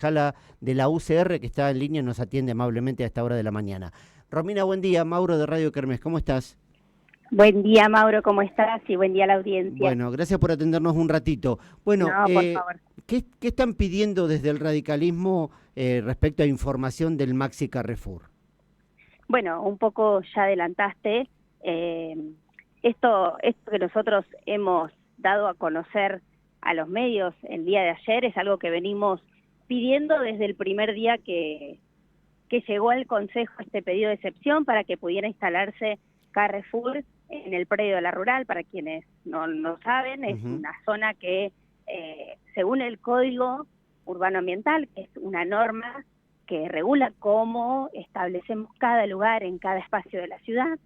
concejala de la UCR que está en línea y nos atiende amablemente a esta hora de la mañana. Romina, buen día. Mauro de Radio Kermés, ¿cómo estás? Buen día, Mauro, ¿cómo estás? Y buen día a la audiencia. Bueno, gracias por atendernos un ratito. Bueno, No, por favor. ¿qué están pidiendo desde el radicalismo respecto a información del Maxi Carrefour? Bueno, un poco ya adelantaste. Esto que nosotros hemos dado a conocer a los medios el día de ayer es algo que venimos pidiendo desde el primer día que llegó al Consejo este pedido de excepción para que pudiera instalarse Carrefour en el predio de la Rural. Para quienes no saben, es una zona que, según el Código Urbano Ambiental, que es una norma que regula cómo establecemos cada lugar en cada espacio de la ciudad,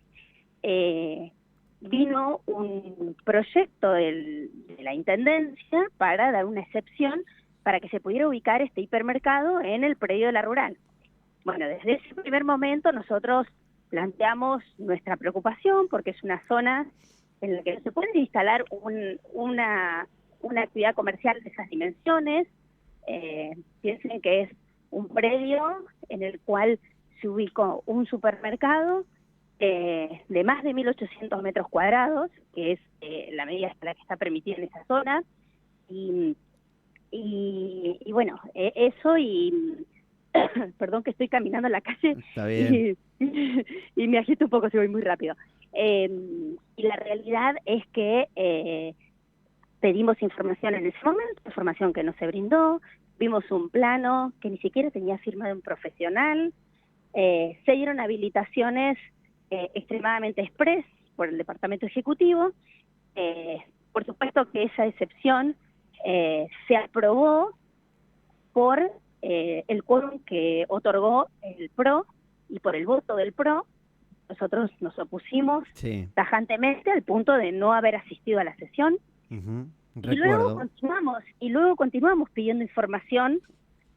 vino un proyecto de la Intendencia para dar una excepción para que se pudiera ubicar este hipermercado en el predio de la Rural. Bueno, desde ese primer momento nosotros planteamos nuestra preocupación porque es una zona en la que no se puede instalar una actividad comercial de esas dimensiones. Piensen que es un predio en el cual se ubicó un supermercado de más de 1.800 metros cuadrados, que es la medida hasta la que está permitida en esa zona. Y bueno, eso y... Perdón que estoy caminando en la calle. Está bien. Y me agito un poco si voy muy rápido. Y la realidad es que pedimos información en ese momento, información que no se brindó, vimos un plano que ni siquiera tenía firma de un profesional, se dieron habilitaciones extremadamente express por el Departamento Ejecutivo. Por supuesto que esa excepción se aprobó por el quórum que otorgó el PRO, y por el voto del PRO nosotros nos opusimos tajantemente al punto de no haber asistido a la sesión. Y luego continuamos pidiendo información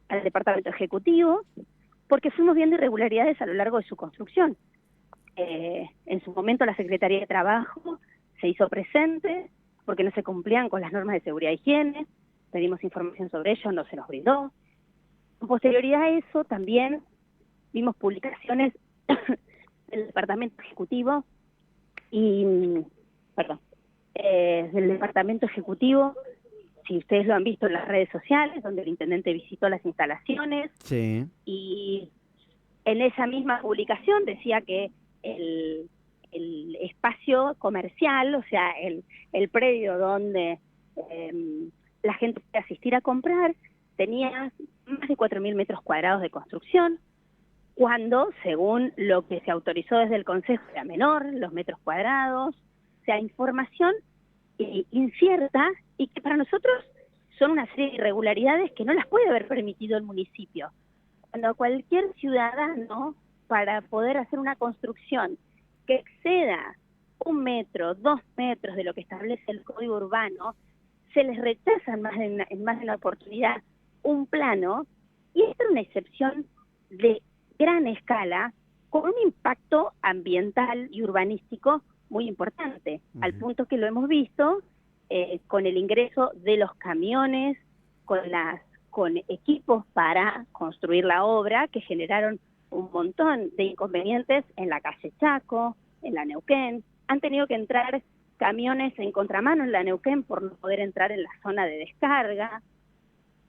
al Departamento Ejecutivo porque fuimos viendo irregularidades a lo largo de su construcción. En su momento la Secretaría de Trabajo se hizo presente porque no se cumplían con las normas de seguridad e higiene, pedimos información sobre ello, no se nos brindó. Con posterioridad a eso también vimos publicaciones del Departamento Ejecutivo del Departamento Ejecutivo, si ustedes lo han visto en las redes sociales, donde el intendente visitó las instalaciones, y en esa misma publicación decía que el espacio comercial, o sea, el predio donde la gente puede asistir a comprar, tenía más de 4.000 metros cuadrados de construcción, cuando, según lo que se autorizó desde el Consejo, era menor, los metros cuadrados, o sea, información incierta y que para nosotros son una serie de irregularidades que no las puede haber permitido el municipio. Cuando cualquier ciudadano, para poder hacer una construcción que exceda 1 metro, 2 metros de lo que establece el Código Urbano, se les rechaza en más de una oportunidad un plano, y esta era una excepción de gran escala con un impacto ambiental y urbanístico muy importante, al punto que lo hemos visto con el ingreso de los camiones, con equipos para construir la obra, que generaron un montón de inconvenientes en la calle Chaco, en la Neuquén. Han tenido que entrar camiones en contramano en la Neuquén por no poder entrar en la zona de descarga.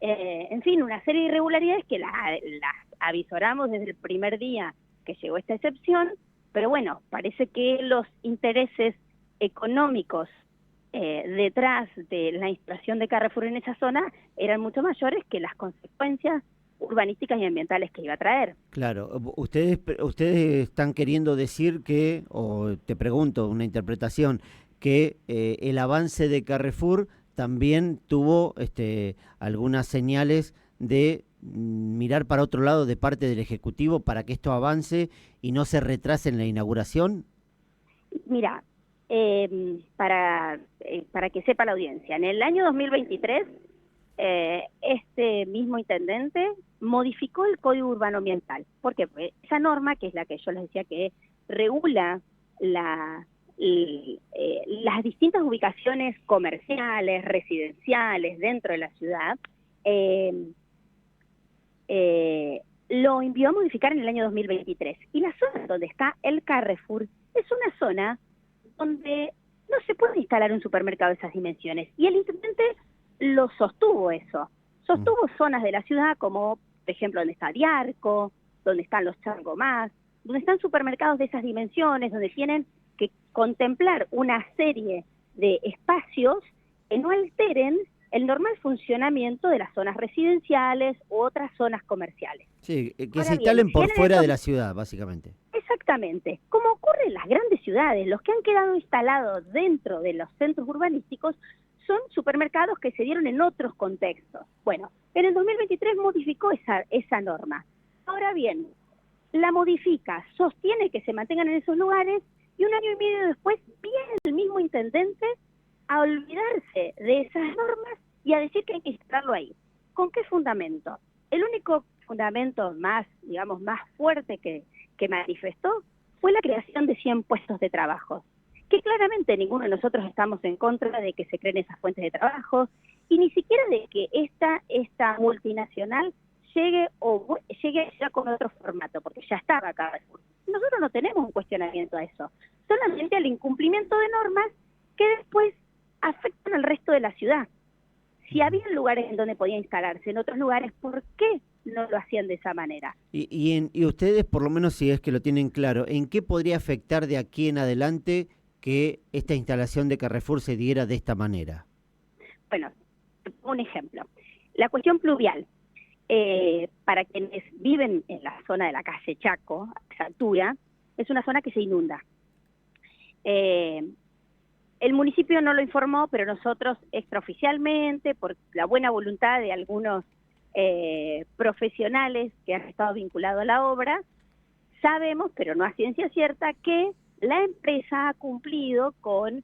En fin, una serie de irregularidades que las avisoramos desde el primer día que llegó esta excepción, pero bueno, parece que los intereses económicos detrás de la instalación de Carrefour en esa zona eran mucho mayores que las consecuencias urbanísticas y ambientales que iba a traer. Claro, ustedes están queriendo decir que, o te pregunto, una interpretación, que el avance de Carrefour también tuvo algunas señales de mirar para otro lado de parte del Ejecutivo para que esto avance y no se retrase en la inauguración. Mira, para que sepa la audiencia, en el año 2023 este mismo intendente modificó el Código Urbano Ambiental. ¿Por qué? Pues esa norma, que es la que yo les decía que regula las distintas ubicaciones comerciales, residenciales dentro de la ciudad, lo envió a modificar en el año 2023. Y la zona donde está el Carrefour es una zona donde no se puede instalar un supermercado de esas dimensiones. Y el intendente lo sostuvo eso. Sostuvo zonas de la ciudad como, por ejemplo, donde está Diarco, donde están los Changomás, donde están supermercados de esas dimensiones, donde tienen que contemplar una serie de espacios que no alteren el normal funcionamiento de las zonas residenciales u otras zonas comerciales. Sí, que se instalen por fuera de la ciudad, básicamente. Exactamente. Como ocurre en las grandes ciudades, los que han quedado instalados dentro de los centros urbanísticos son supermercados que se dieron en otros contextos. Bueno, en el 2023 modificó esa norma. Ahora bien, la modifica, sostiene que se mantengan en esos lugares y un año y medio después viene el mismo intendente a olvidarse de esas normas y a decir que hay que instalarlo ahí. ¿Con qué fundamento? El único fundamento más, digamos, más fuerte que manifestó fue la creación de 100 puestos de trabajo, que claramente ninguno de nosotros estamos en contra de que se creen esas fuentes de trabajo y ni siquiera de que esta multinacional llegue ya con otro formato, porque ya estaba acá. Nosotros no tenemos un cuestionamiento a eso, solamente al incumplimiento de normas que después afectan al resto de la ciudad. Si había lugares en donde podía instalarse, en otros lugares, ¿por qué no lo hacían de esa manera? Y ustedes, por lo menos si es que lo tienen claro, ¿en qué podría afectar de aquí en adelante que esta instalación de Carrefour se diera de esta manera? Bueno, un ejemplo. La cuestión pluvial. Para quienes viven en la zona de la calle Chaco, a esa altura, es una zona que se inunda. El municipio no lo informó, pero nosotros extraoficialmente, por la buena voluntad de algunos profesionales que han estado vinculados a la obra, sabemos, pero no a ciencia cierta, que la empresa ha cumplido con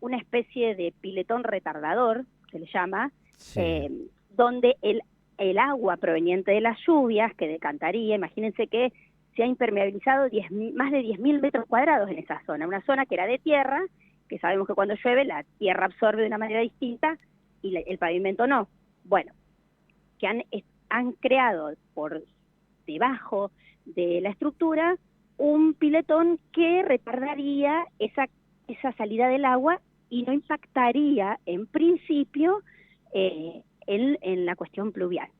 una especie de piletón retardador, se le llama, sí. Donde el agua proveniente de las lluvias que decantaría, imagínense que se ha impermeabilizado más de 10.000 metros cuadrados en esa zona, una zona que era de tierra, que sabemos que cuando llueve la tierra absorbe de una manera distinta y el pavimento no. Bueno, que han creado por debajo de la estructura un piletón que retardaría esa salida del agua y no impactaría en principio en la cuestión pluvial.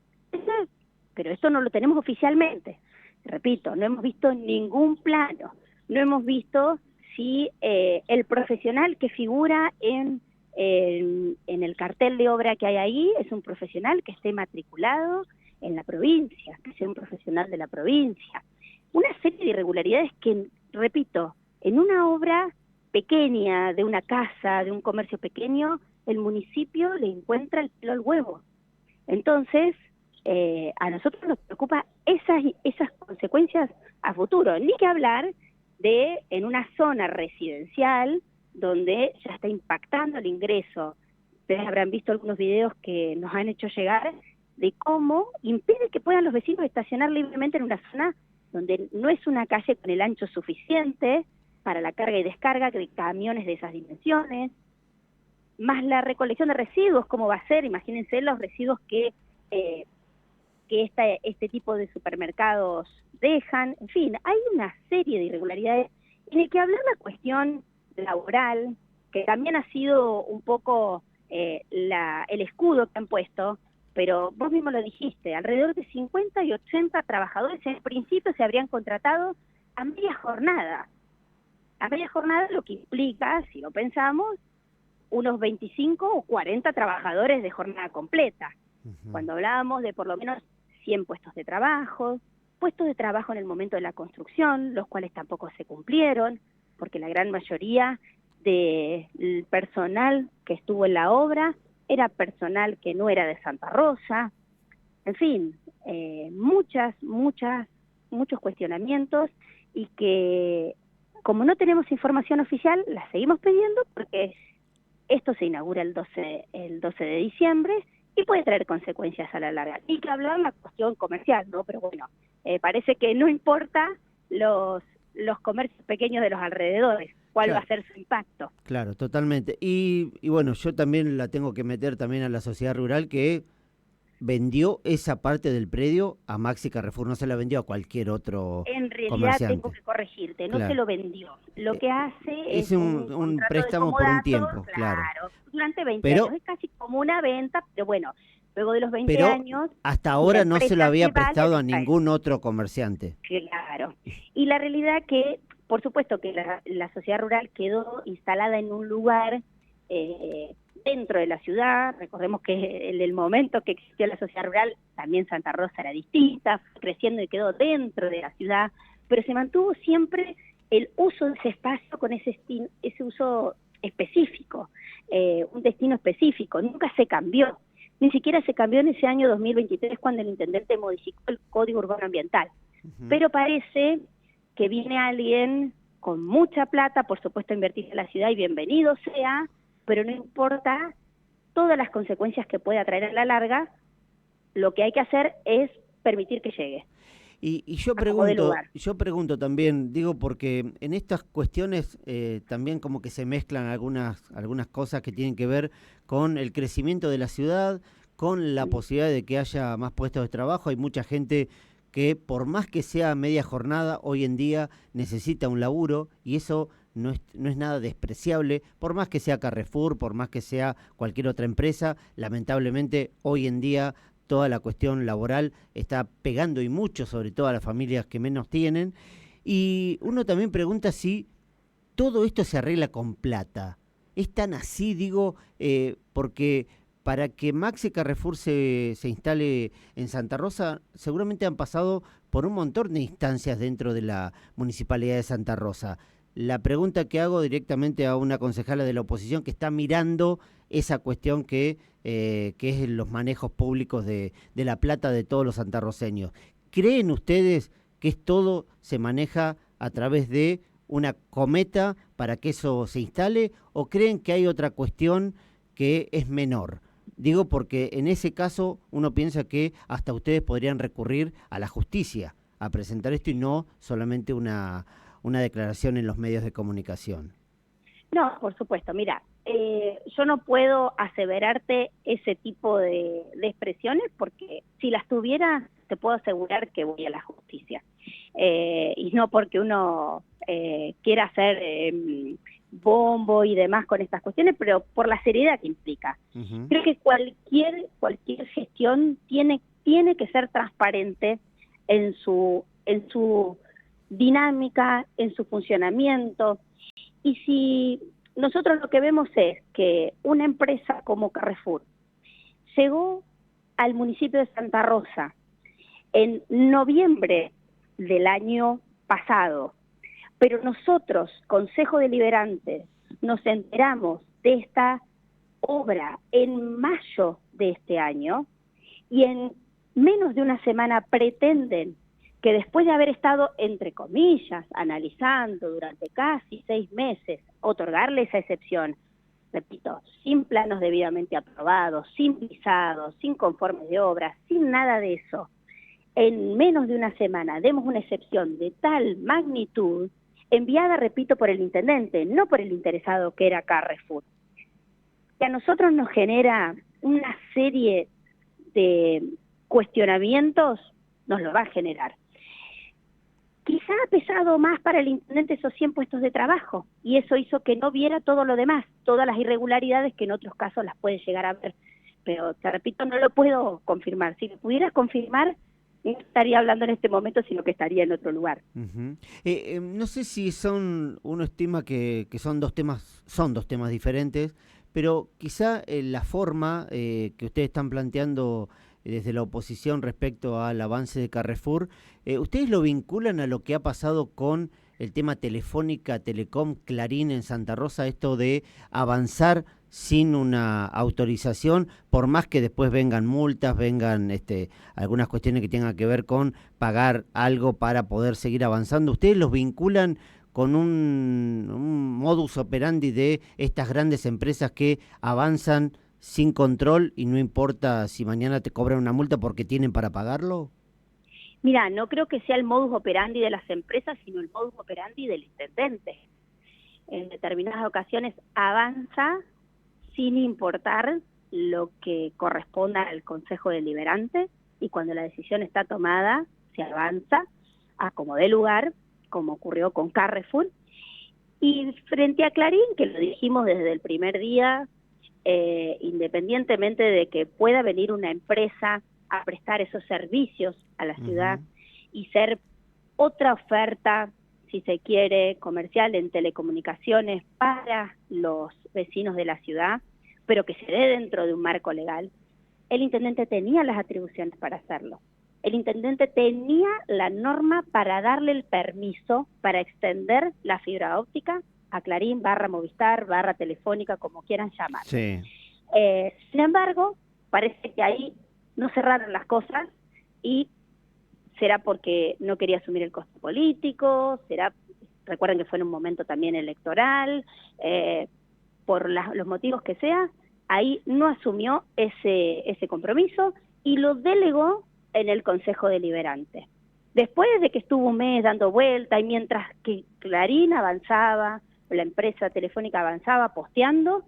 Pero esto no lo tenemos oficialmente. Repito, no hemos visto ningún plano, no hemos visto si el profesional que figura en el cartel de obra que hay ahí es un profesional que esté matriculado en la provincia, que sea un profesional de la provincia. Una serie de irregularidades que, repito, en una obra pequeña, de una casa, de un comercio pequeño, el municipio le encuentra el pelo al huevo. Entonces, a nosotros nos preocupa esas consecuencias a futuro, ni que hablar de en una zona residencial donde ya está impactando el ingreso. Ustedes habrán visto algunos videos que nos han hecho llegar de cómo impide que puedan los vecinos estacionar libremente en una zona donde no es una calle con el ancho suficiente para la carga y descarga de camiones de esas dimensiones, más la recolección de residuos, ¿cómo va a ser? Imagínense los residuos que este tipo de supermercados dejan. En fin, hay una serie de irregularidades. En el que hablar la cuestión laboral, que también ha sido un poco el escudo que han puesto, pero vos mismo lo dijiste, alrededor de 50 y 80 trabajadores en principio se habrían contratado a media jornada. A media jornada lo que implica, si lo pensamos, unos 25 o 40 trabajadores de jornada completa. Cuando hablábamos de por lo menos 100 puestos de trabajo en el momento de la construcción, los cuales tampoco se cumplieron, porque la gran mayoría del personal que estuvo en la obra era personal que no era de Santa Rosa. En fin, muchos cuestionamientos, y que como no tenemos información oficial, la seguimos pidiendo porque esto se inaugura el 12 de diciembre y puede traer consecuencias a la larga. Y que hablar la cuestión comercial, ¿no? Pero bueno, parece que no importa los comercios pequeños de los alrededores, cuál va a ser su impacto. Claro, totalmente. Y bueno, yo también la tengo que meter también a la sociedad rural, que vendió esa parte del predio a Maxi Carrefour, no se la vendió a cualquier otro En realidad comerciante. tengo que corregirte, no Claro. se lo vendió. Lo que hace es un contrato préstamo de por un comodato, tiempo, claro. durante 20 Pero, años. Es casi como una venta, pero bueno, luego de los 20 pero años, hasta si la ahora no se lo empresa había se va, le prestado a deja ningún otro comerciante. claro. Y la realidad que, por supuesto que la sociedad rural quedó instalada en un lugar dentro de la ciudad. Recordemos que en el momento que existió la sociedad rural, también Santa Rosa era distinta, fue creciendo y quedó dentro de la ciudad, pero se mantuvo siempre el uso de ese espacio con ese uso específico, un destino específico, nunca se cambió. Ni siquiera se cambió en ese año 2023 cuando el intendente modificó el Código Urbano Ambiental. Pero parece que viene alguien con mucha plata, por supuesto, a invertir en la ciudad, y bienvenido sea, pero no importa todas las consecuencias que pueda traer a la larga, lo que hay que hacer es permitir que llegue. Y yo pregunto también, digo, porque en estas cuestiones también como que se mezclan algunas cosas que tienen que ver con el crecimiento de la ciudad, con la posibilidad de que haya más puestos de trabajo. Hay mucha gente que por más que sea media jornada, hoy en día necesita un laburo, y eso no es nada despreciable, por más que sea Carrefour, por más que sea cualquier otra empresa. Lamentablemente hoy en día toda la cuestión laboral está pegando, y mucho, sobre todo a las familias que menos tienen. Y uno también pregunta si todo esto se arregla con plata. ¿Es tan así? Digo, porque para que Maxi Carrefour se instale en Santa Rosa, seguramente han pasado por un montón de instancias dentro de la Municipalidad de Santa Rosa. La pregunta que hago directamente a una concejala de la oposición que está mirando esa cuestión que es los manejos públicos de la plata de todos los santarroceños. ¿Creen ustedes que todo se maneja a través de una cometa para que eso se instale, o creen que hay otra cuestión que es menor? Digo porque en ese caso uno piensa que hasta ustedes podrían recurrir a la justicia a presentar esto, y no solamente una declaración en los medios de comunicación. No, por supuesto. Mira, yo no puedo aseverarte ese tipo de expresiones, porque si las tuviera, te puedo asegurar que voy a la justicia. Y no porque uno quiera hacer bombo y demás con estas cuestiones, pero por la seriedad que implica. Creo que cualquier gestión tiene que ser transparente en su dinámica, en su funcionamiento. Y si nosotros lo que vemos es que una empresa como Carrefour llegó al municipio de Santa Rosa en noviembre del año pasado, pero nosotros, Consejo Deliberante, nos enteramos de esta obra en mayo de este año, y en menos de una semana pretenden que, después de haber estado, entre comillas, analizando durante casi 6 meses, otorgarle esa excepción, repito, sin planos debidamente aprobados, sin visados, sin conformes de obra, sin nada de eso, en menos de una semana demos una excepción de tal magnitud, enviada, repito, por el intendente, no por el interesado que era Carrefour, que a nosotros nos genera una serie de cuestionamientos, nos lo va a generar. Quizá ha pesado más para el intendente esos 100 puestos de trabajo, y eso hizo que no viera todo lo demás, todas las irregularidades que en otros casos las puede llegar a ver. Pero, te repito, no lo puedo confirmar. Si lo pudiera confirmar, no estaría hablando en este momento, sino que estaría en otro lugar. No sé si uno estima que son dos temas diferentes, pero quizá la forma que ustedes están planteando desde la oposición respecto al avance de Carrefour, ¿ustedes lo vinculan a lo que ha pasado con el tema Telefónica, Telecom, Clarín en Santa Rosa, esto de avanzar sin una autorización, por más que después vengan multas, vengan algunas cuestiones que tengan que ver con pagar algo para poder seguir avanzando? ¿Ustedes los vinculan con un modus operandi de estas grandes empresas que avanzan sin control y no importa si mañana te cobran una multa porque tienen para pagarlo? Mira, no creo que sea el modus operandi de las empresas, sino el modus operandi del intendente. En determinadas ocasiones avanza sin importar lo que corresponda al Consejo Deliberante, y cuando la decisión está tomada, se avanza a como dé lugar, como ocurrió con Carrefour. Y frente a Clarín, que lo dijimos desde el primer día, independientemente de que pueda venir una empresa a prestar esos servicios a la ciudad y ser otra oferta, si se quiere, comercial en telecomunicaciones para los vecinos de la ciudad, pero que se dé dentro de un marco legal, el intendente tenía las atribuciones para hacerlo. El intendente tenía la norma para darle el permiso para extender la fibra óptica a Clarín, /Movistar, /Telefónica, como quieran llamar. Sí. Sin embargo, parece que ahí no cerraron las cosas, y será porque no quería asumir el costo político, recuerden que fue en un momento también electoral, por los motivos que sea, ahí no asumió ese compromiso y lo delegó en el Consejo Deliberante. Después de que estuvo un mes dando vuelta, y mientras que Clarín avanzaba, la empresa telefónica avanzaba posteando,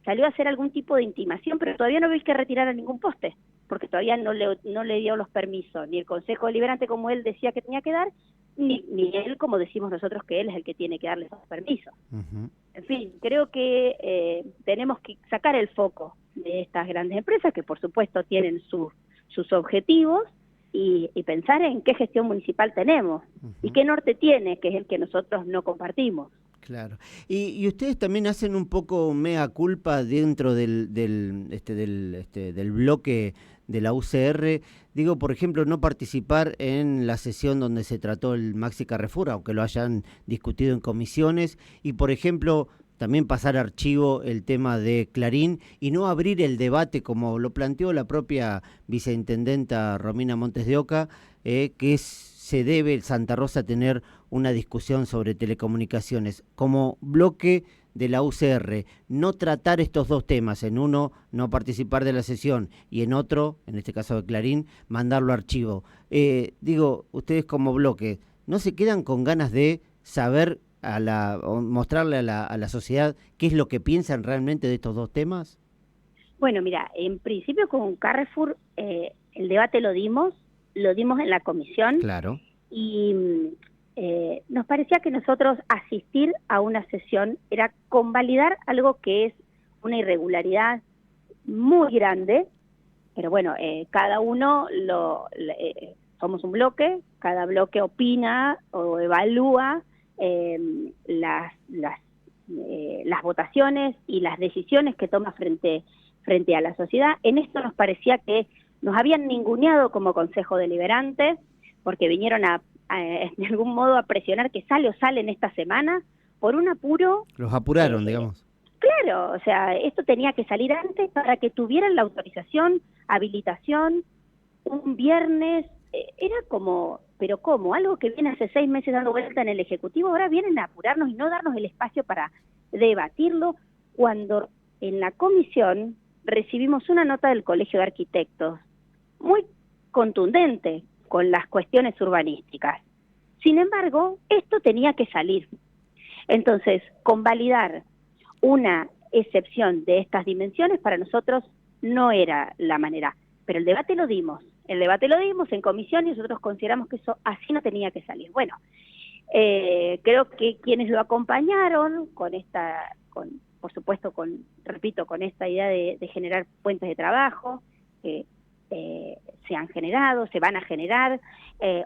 salió a hacer algún tipo de intimación, pero todavía no vi que retirara ningún poste, porque todavía no le dio los permisos, ni el Consejo Deliberante como él decía que tenía que dar, ni él como decimos nosotros que él es el que tiene que darle esos permisos. En fin, creo que tenemos que sacar el foco de estas grandes empresas, que por supuesto tienen sus objetivos, y pensar en qué gestión municipal tenemos y qué norte tiene, que es el que nosotros no compartimos. Claro. Y ustedes también hacen un poco mea culpa dentro del bloque de la UCR. Digo, por ejemplo, no participar en la sesión donde se trató el Maxi Carrefour, aunque lo hayan discutido en comisiones, y por ejemplo también pasar archivo el tema de Clarín y no abrir el debate como lo planteó la propia viceintendenta Romina Montes de Oca, que se debe Santa Rosa tener una discusión sobre telecomunicaciones. Como bloque de la UCR, no tratar estos dos temas, en uno no participar de la sesión y en otro, en este caso de Clarín, mandarlo a archivo. Digo, ustedes como bloque, ¿no se quedan con ganas de saber o mostrarle a la sociedad qué es lo que piensan realmente de estos dos temas? Bueno, mira, en principio con Carrefour el debate lo dimos en la comisión. Claro. Y nos parecía que nosotros asistir a una sesión era convalidar algo que es una irregularidad muy grande, pero bueno, cada uno somos un bloque, cada bloque opina o evalúa las votaciones y las decisiones que toma frente a la sociedad. En esto nos parecía que nos habían ninguneado como Consejo Deliberante, porque vinieron de algún modo a presionar que sale en esta semana por un apuro. Los apuraron, digamos. Claro, o sea, esto tenía que salir antes para que tuvieran la autorización, habilitación, un viernes. Era como, pero ¿cómo? Algo que viene hace 6 meses dando vuelta en el Ejecutivo, ahora vienen a apurarnos y no darnos el espacio para debatirlo, cuando en la comisión recibimos una nota del Colegio de Arquitectos muy contundente con las cuestiones urbanísticas. Sin embargo, esto tenía que salir. Entonces, convalidar una excepción de estas dimensiones para nosotros no era la manera, pero el debate lo dimos en comisión y nosotros consideramos que eso así no tenía que salir. Bueno, creo que quienes lo acompañaron por supuesto, con esta idea de generar puentes de trabajo, se han generado, se van a generar,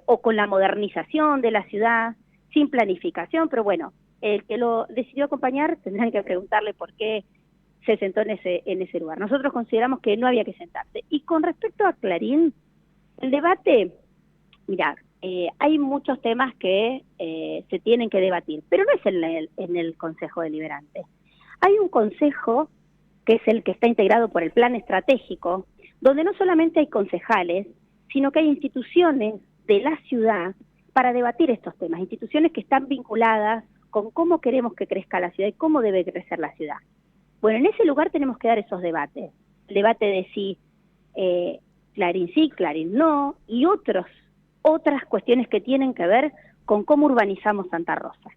o con la modernización de la ciudad, sin planificación, pero bueno, el que lo decidió acompañar tendrán que preguntarle por qué se sentó en ese lugar. Nosotros consideramos que no había que sentarse. Y con respecto a Clarín, el debate, mirá, hay muchos temas que se tienen que debatir, pero no es en el Consejo Deliberante. Hay un consejo que es el que está integrado por el plan estratégico, donde no solamente hay concejales, sino que hay instituciones de la ciudad para debatir estos temas, instituciones que están vinculadas con cómo queremos que crezca la ciudad y cómo debe crecer la ciudad. Bueno, en ese lugar tenemos que dar esos debates, el debate de si Clarín sí, Clarín no, y otras cuestiones que tienen que ver con cómo urbanizamos Santa Rosa.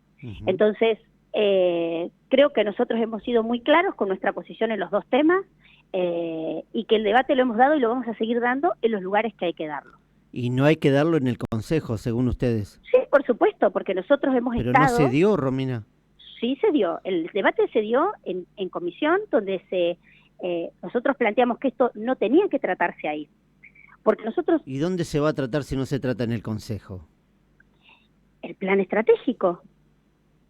Entonces, creo que nosotros hemos sido muy claros con nuestra posición en los dos temas. y que el debate lo hemos dado y lo vamos a seguir dando en los lugares que hay que darlo. Y no hay que darlo en el Consejo, según ustedes. Sí, por supuesto, porque nosotros hemos Pero estado... no se dio, Romina. Sí se dio. El debate se dio en comisión, donde nosotros planteamos que esto no tenía que tratarse ahí. Porque nosotros... ¿Y dónde se va a tratar si no se trata en el Consejo? El plan estratégico.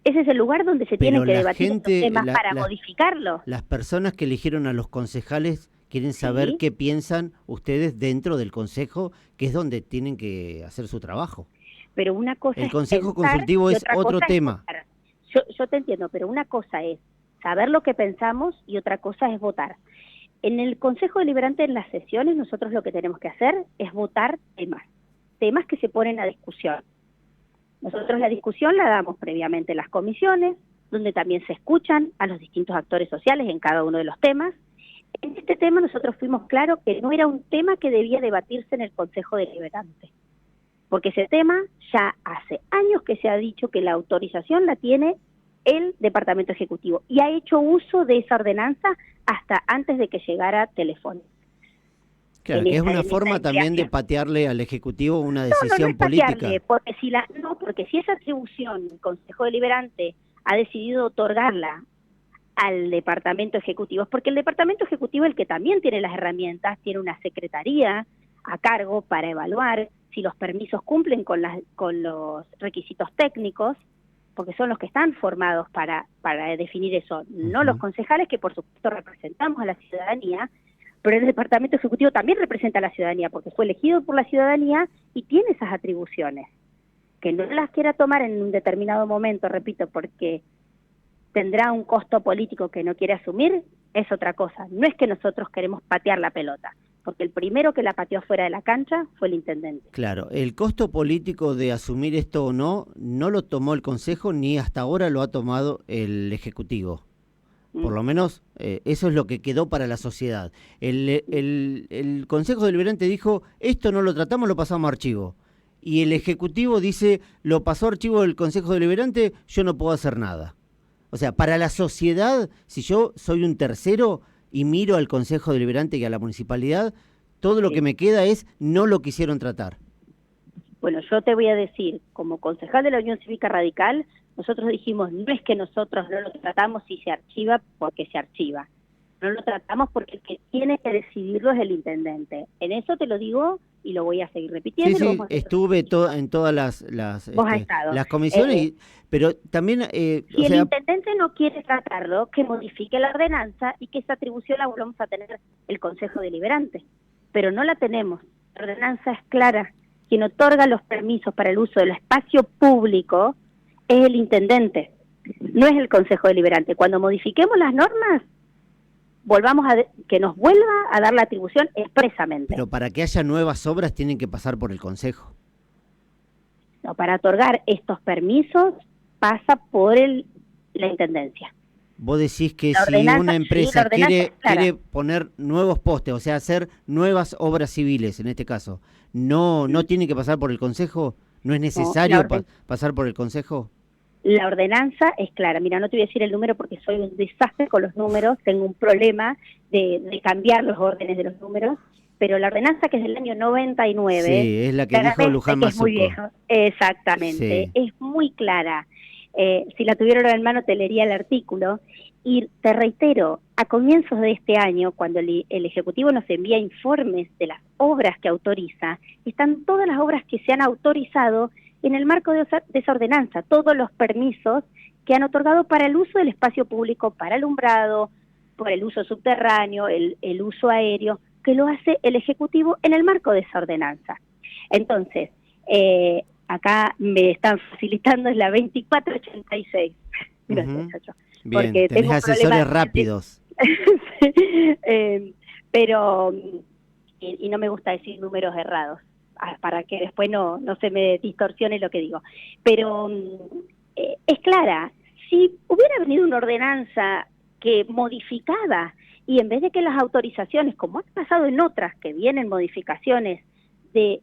Ese es el lugar donde se tienen que debatir estos temas para modificarlo. Las personas que eligieron a los concejales quieren saber qué piensan ustedes dentro del Consejo, que es donde tienen que hacer su trabajo. Pero una cosa el Consejo Consultivo es otro tema. Yo te entiendo, pero una cosa es saber lo que pensamos y otra cosa es votar. En el Consejo Deliberante, en las sesiones, nosotros lo que tenemos que hacer es votar temas que se ponen a discusión. Nosotros la discusión la damos previamente en las comisiones, donde también se escuchan a los distintos actores sociales en cada uno de los temas. En este tema nosotros fuimos claros que no era un tema que debía debatirse en el Consejo Deliberante, porque ese tema ya hace años que se ha dicho que la autorización la tiene el Departamento Ejecutivo y ha hecho uso de esa ordenanza hasta antes de que llegara Telefónica. Claro, que es una forma también de patearle al Ejecutivo una decisión política. Porque si esa atribución el Consejo Deliberante ha decidido otorgarla al Departamento Ejecutivo, es porque el Departamento Ejecutivo es el que también tiene las herramientas, tiene una secretaría a cargo para evaluar si los permisos cumplen con los requisitos técnicos, porque son los que están formados para definir eso, no los concejales, que por supuesto representamos a la ciudadanía, pero el Departamento Ejecutivo también representa a la ciudadanía, porque fue elegido por la ciudadanía y tiene esas atribuciones. Que no las quiera tomar en un determinado momento, repito, porque tendrá un costo político que no quiere asumir, es otra cosa. No es que nosotros queremos patear la pelota, porque el primero que la pateó fuera de la cancha fue el intendente. Claro, el costo político de asumir esto o no lo tomó el Consejo ni hasta ahora lo ha tomado el Ejecutivo. Por lo menos eso es lo que quedó para la sociedad. El Consejo Deliberante dijo, esto no lo tratamos, lo pasamos a archivo. Y el Ejecutivo dice, lo pasó a archivo del Consejo Deliberante, yo no puedo hacer nada. O sea, para la sociedad, si yo soy un tercero y miro al Consejo Deliberante y a la municipalidad, todo lo que me queda es no lo quisieron tratar. Bueno, yo te voy a decir, como concejal de la Unión Cívica Radical, nosotros dijimos, no es que nosotros no lo tratamos y se archiva porque se archiva. No lo tratamos porque el que tiene que decidirlo es el intendente. En eso te lo digo y lo voy a seguir repitiendo. Sí, estuve en todas las comisiones, pero también... si el intendente no quiere tratarlo, que modifique la ordenanza y que esa atribución la volvamos a tener el Consejo Deliberante. Pero no la tenemos. La ordenanza es clara. Quien otorga los permisos para el uso del espacio público es el intendente, no es el Consejo Deliberante. Cuando modifiquemos las normas, que nos vuelva a dar la atribución expresamente. Pero para que haya nuevas obras tienen que pasar por el Consejo. No, para otorgar estos permisos pasa por la Intendencia. Vos decís que si una empresa quiere poner nuevos postes, o sea, hacer nuevas obras civiles, en este caso, ¿no tiene que pasar por el Consejo? ¿No es necesario pasar por el Consejo? La ordenanza es clara. Mira, no te voy a decir el número porque soy un desastre con los números, tengo un problema de cambiar los órdenes de los números, pero la ordenanza, que es del año 99... Sí, es la que dijo Luján Mazuco. Es muy vieja, exactamente, sí. Es muy clara. Si la tuviera en mano te leería el artículo, y te reitero, a comienzos de este año, cuando el Ejecutivo nos envía informes de las obras que autoriza, están todas las obras que se han autorizado en el marco de esa ordenanza, todos los permisos que han otorgado para el uso del espacio público, para alumbrado, por el uso subterráneo, el uso aéreo, que lo hace el Ejecutivo en el marco de esa ordenanza. Entonces, acá me están facilitando la 2486. Gracias, Chacho. Bien, porque tenés tengo asesores rápidos. Pero, y no me gusta decir números errados, para que después no se me distorsione lo que digo. Pero es clara, si hubiera venido una ordenanza que modificaba, y en vez de que las autorizaciones, como ha pasado en otras, que vienen modificaciones de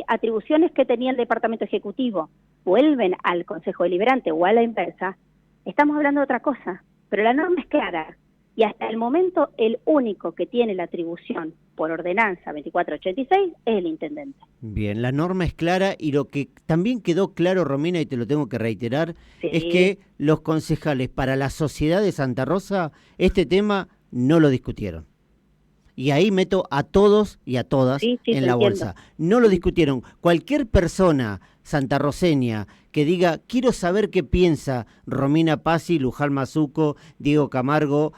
atribuciones que tenía el Departamento Ejecutivo, vuelven al Consejo Deliberante o a la inversa, estamos hablando de otra cosa, pero la norma es clara. y hasta el momento el único que tiene la atribución por ordenanza 2486 es el intendente. Bien, la norma es clara y lo que también quedó claro, Romina, y te lo tengo que reiterar, Sí. es que los concejales para la sociedad de Santa Rosa este tema no lo discutieron. Y ahí meto a todos y a todas en la bolsa. No lo discutieron. Cualquier persona santarroceña que diga, quiero saber qué piensa Romina Pazzi, Luján Mazuco, Diego Camargo,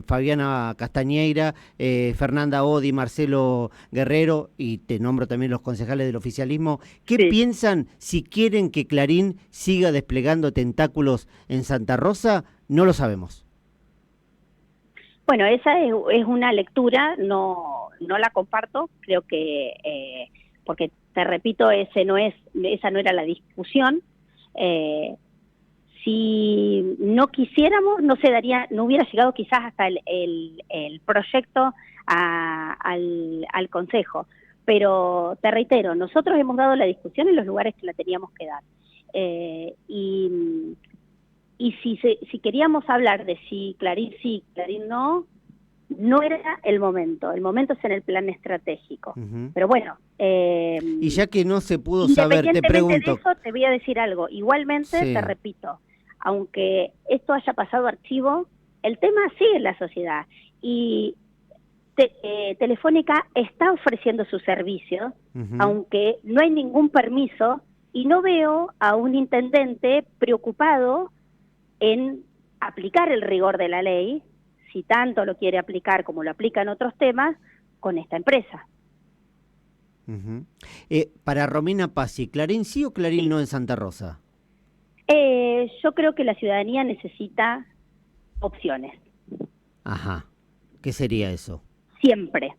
Fabiana Castañeira, Fernanda Odi, Marcelo Guerrero, y te nombro también los concejales del oficialismo, ¿qué piensan si quieren que Clarín siga desplegando tentáculos en Santa Rosa? No lo sabemos. Bueno, esa es una lectura, no la comparto, creo que, porque te repito, esa no era la discusión. Si no quisiéramos, no hubiera llegado quizás hasta el proyecto al Consejo. Pero te reitero, nosotros hemos dado la discusión en los lugares que la teníamos que dar. Y si queríamos hablar de si Clarín sí, Clarín no era el momento es en el plan estratégico. Pero bueno... y ya que no se pudo saber, te pregunto... De eso te voy a decir algo, igualmente te repito, aunque esto haya pasado a archivo, el tema sigue en la sociedad, y Telefónica está ofreciendo sus servicios, aunque no hay ningún permiso, y no veo a un intendente preocupado en aplicar el rigor de la ley, si tanto lo quiere aplicar como lo aplica en otros temas, con esta empresa. Para Romina Pazzi, ¿Clarín sí o Clarín no en Santa Rosa? Yo creo que la ciudadanía necesita opciones. Ajá. ¿Qué sería eso? Siempre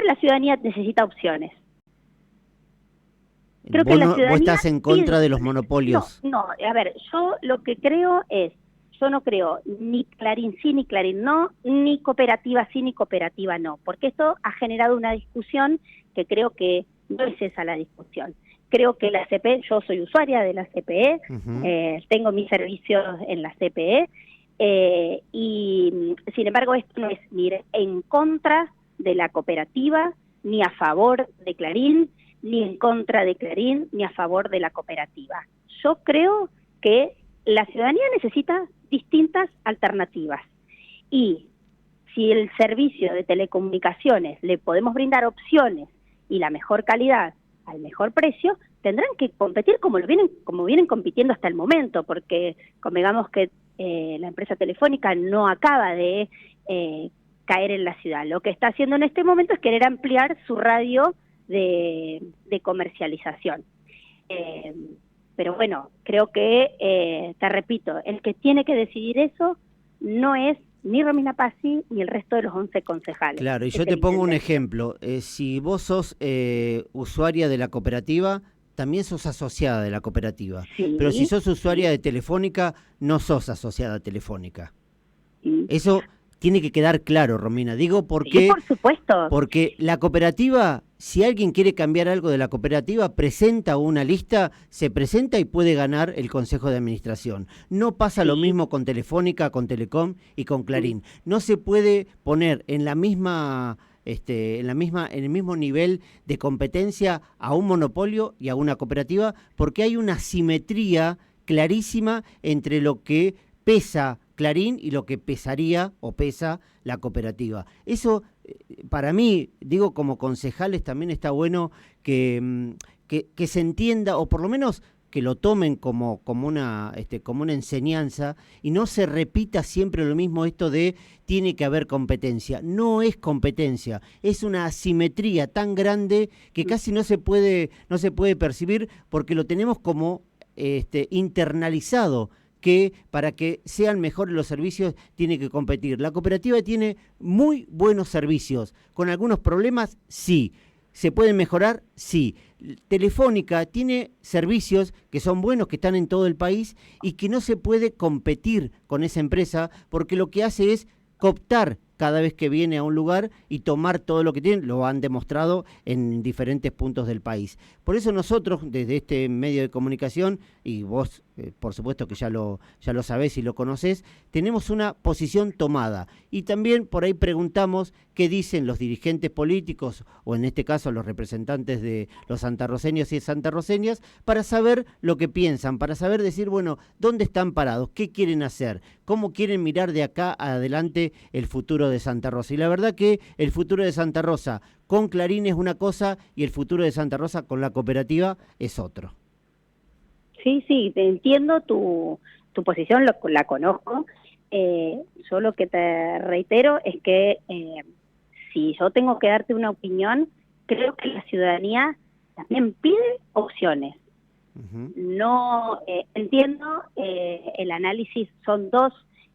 la ciudadanía necesita opciones. Creo que la ciudadanía... ¿Vos estás en contra de los monopolios? No, a ver, yo lo que creo es, yo no creo ni Clarín sí ni Clarín no, ni cooperativa sí ni cooperativa no, porque esto ha generado una discusión que creo que no es esa la discusión. Creo que la CPE, yo soy usuaria de la CPE, tengo mis servicios en la CPE, y sin embargo esto no es ni en contra de la cooperativa, ni a favor de Clarín, ni en contra de Clarín, ni a favor de la cooperativa. Yo creo que la ciudadanía necesita distintas alternativas. Y si el servicio de telecomunicaciones le podemos brindar opciones y la mejor calidad al mejor precio, tendrán que competir como vienen compitiendo hasta el momento, porque convengamos que la empresa telefónica no acaba de caer en la ciudad. Lo que está haciendo en este momento es querer ampliar su radio de comercialización. Pero bueno, creo que, te repito, el que tiene que decidir eso no es ni Romina Pazzi ni el resto de los 11 concejales. Claro, y yo te pongo un ejemplo. Si vos sos usuaria de la cooperativa, también sos asociada de la cooperativa. Sí, pero si sos usuaria de Telefónica, no sos asociada a Telefónica. Eso tiene que quedar claro, Romina. Digo porque, sí, por supuesto. Porque la cooperativa, si alguien quiere cambiar algo de la cooperativa, presenta una lista, se presenta y puede ganar el Consejo de Administración. No pasa lo mismo con Telefónica, con Telecom y con Clarín. No se puede poner en la misma, en el mismo nivel de competencia a un monopolio y a una cooperativa, porque hay una simetría clarísima entre lo que pesa Clarín y lo que pesaría o pesa la cooperativa. Eso, para mí, digo, como concejales también está bueno que se entienda, o por lo menos que lo tomen como una enseñanza, y no se repita siempre lo mismo esto de tiene que haber competencia. No es competencia, es una asimetría tan grande que casi no se puede percibir, porque lo tenemos como internalizado, que para que sean mejores los servicios tiene que competir. La cooperativa tiene muy buenos servicios, con algunos problemas, sí. ¿Se pueden mejorar? Sí. Telefónica tiene servicios que son buenos, que están en todo el país y que no se puede competir con esa empresa, porque lo que hace es cooptar cada vez que viene a un lugar y tomar todo lo que tienen. Lo han demostrado en diferentes puntos del país. Por eso nosotros, desde este medio de comunicación, y vos por supuesto que ya lo sabés y lo conocés, tenemos una posición tomada. Y también por ahí preguntamos qué dicen los dirigentes políticos, o en este caso los representantes de los santarroceños y santarroceñas, para saber lo que piensan, para saber decir, bueno, ¿dónde están parados? ¿Qué quieren hacer? ¿Cómo quieren mirar de acá adelante el futuro de Santa Rosa? Y la verdad que el futuro de Santa Rosa con Clarín es una cosa y el futuro de Santa Rosa con la cooperativa es otro. Sí, te entiendo tu posición, la conozco. Yo lo que te reitero es que si yo tengo que darte una opinión, creo que la ciudadanía también pide opciones. No entiendo el análisis, son dos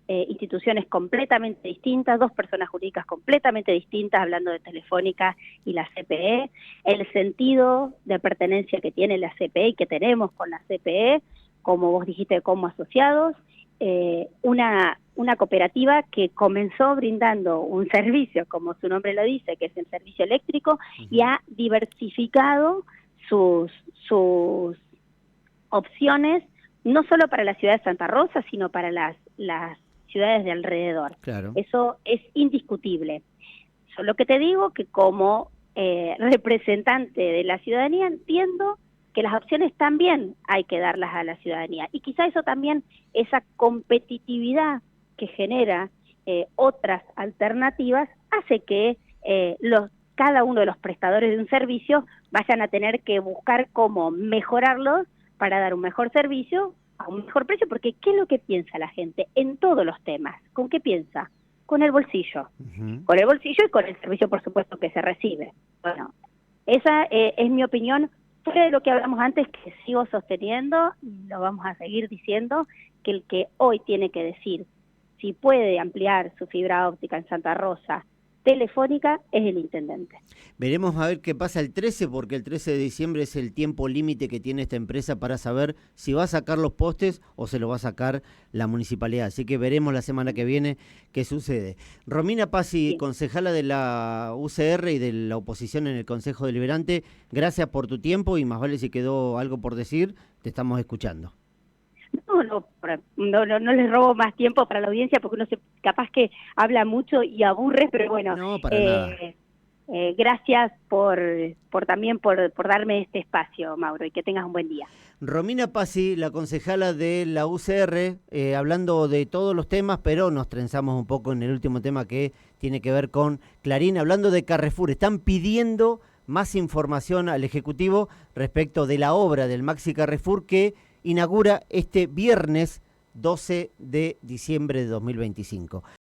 instituciones completamente distintas, dos personas jurídicas completamente distintas, hablando de Telefónica y la CPE, el sentido de pertenencia que tiene la CPE y que tenemos con la CPE, como vos dijiste, como asociados, una cooperativa que comenzó brindando un servicio, como su nombre lo dice, que es el servicio eléctrico, y ha diversificado sus opciones, no solo para la ciudad de Santa Rosa, sino para las ciudades de alrededor. Claro. Eso es indiscutible. Yo lo que te digo que como representante de la ciudadanía entiendo que las opciones también hay que darlas a la ciudadanía. Y quizá eso también, esa competitividad que genera otras alternativas, hace que cada uno de los prestadores de un servicio vayan a tener que buscar cómo mejorarlos para dar un mejor servicio a un mejor precio, porque ¿qué es lo que piensa la gente en todos los temas? ¿Con qué piensa? Con el bolsillo. Con el bolsillo y con el servicio, por supuesto, que se recibe. Bueno, esa es mi opinión. Fuera de lo que hablamos antes, que sigo sosteniendo, y lo vamos a seguir diciendo, que el que hoy tiene que decir si puede ampliar su fibra óptica en Santa Rosa, Telefónica, es el intendente. Veremos a ver qué pasa el 13, porque el 13 de diciembre es el tiempo límite que tiene esta empresa para saber si va a sacar los postes o se lo va a sacar la municipalidad. Así que veremos la semana que viene qué sucede. Romina Pazzi, concejala de la UCR y de la oposición en el Consejo Deliberante, gracias por tu tiempo y más vale si quedó algo por decir, te estamos escuchando. No les robo más tiempo para la audiencia porque uno capaz que habla mucho y aburre, pero bueno, no, para nada. Gracias también por darme este espacio, Mauro, y que tengas un buen día. Romina Pazzi, la concejala de la UCR, hablando de todos los temas, pero nos trenzamos un poco en el último tema que tiene que ver con Clarín, hablando de Carrefour. Están pidiendo más información al Ejecutivo respecto de la obra del Maxi Carrefour que inaugura este viernes 12 de diciembre de 2025.